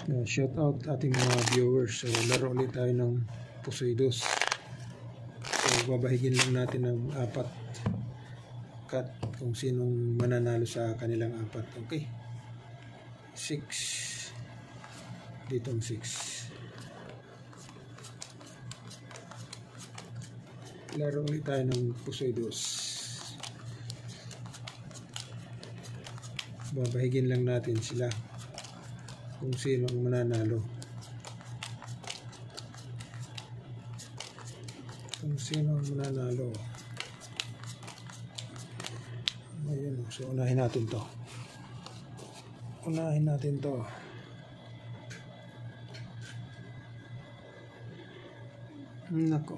Shout out ating mga viewers. So laro ulit tayo ng Pusoy Dos. So babahigin lang natin ng 4 cut kung sinong mananalo sa kanilang 4. Okay, 6 ditong 6. Laro ulit tayo ng Pusoy Dos. Babahigin lang natin sila kung sino ang mananalo. Kung sino ang mananalo. Ayun. So unahin natin to. Nako.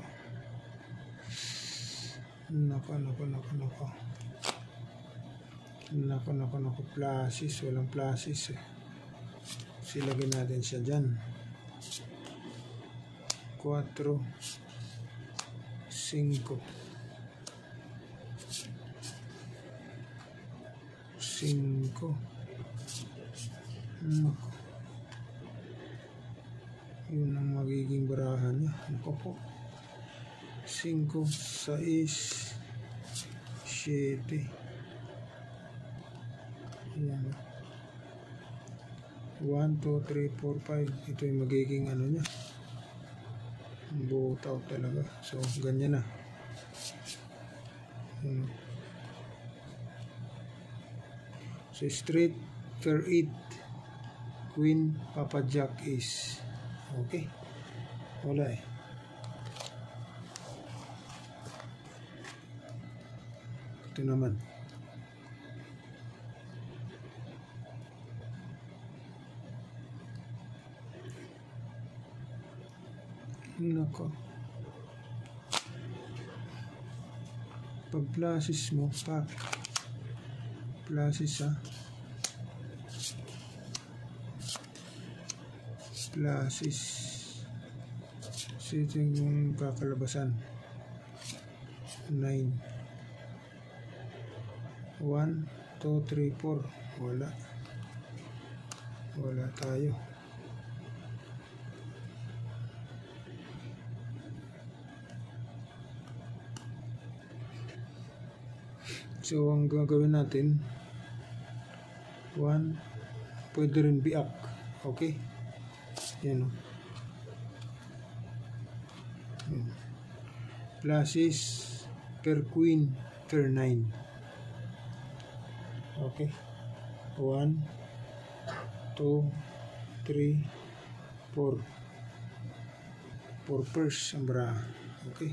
Plasis. Walang plasis eh. Silagyan natin siya dyan. 4 5 Nako. Yun ang magiging barahan niya. Nako po. 5 6 7. Ayan. 1 2 3 4 5. Ito yung magiging ano niya. Butaw talaga. So ganyan na. Ayan. So straight pair 8 queen papa jack is okay. Wala eh. Ito naman. Nako. Pag plasis mo, pak. Plasis ha. Plasis. So ito yung kakalabasan. 9. 1 2 3 4. Wala tayo. So ang gagawin natin 1, pwede rin biak. Okay, yan o. Plasis per queen per 9. Okay, 1 2 3 4 pairs ang baraha. Okay,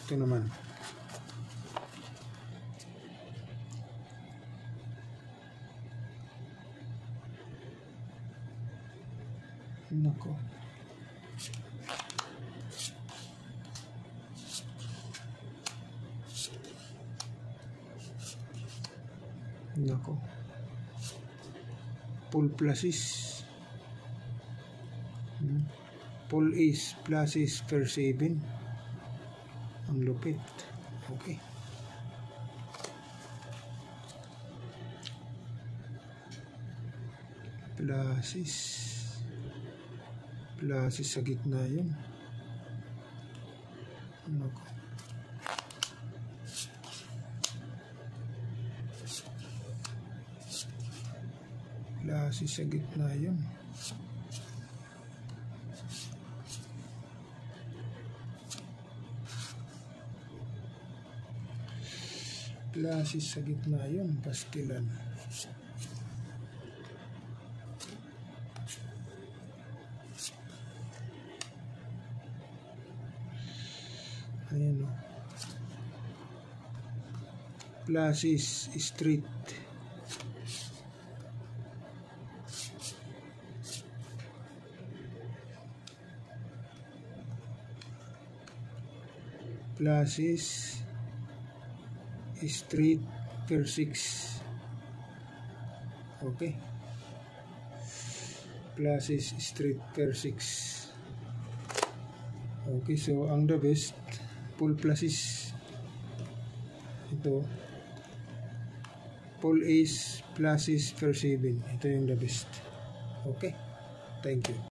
ito naman. Nako. Full plasis. Full is plasis per 7. Ang lupit. Okay. Plasis sa gitna yun. Nako. Plasis sa gitna yun. Plasis sa gitna yun. Pastilan. Ayan o. Plasis street. Plasis street per 6. Okay, plasis street per 6. Okay, so ang the best full plasis ito, full ace plasis per 7. Ito yung the best. Okay. Thank you.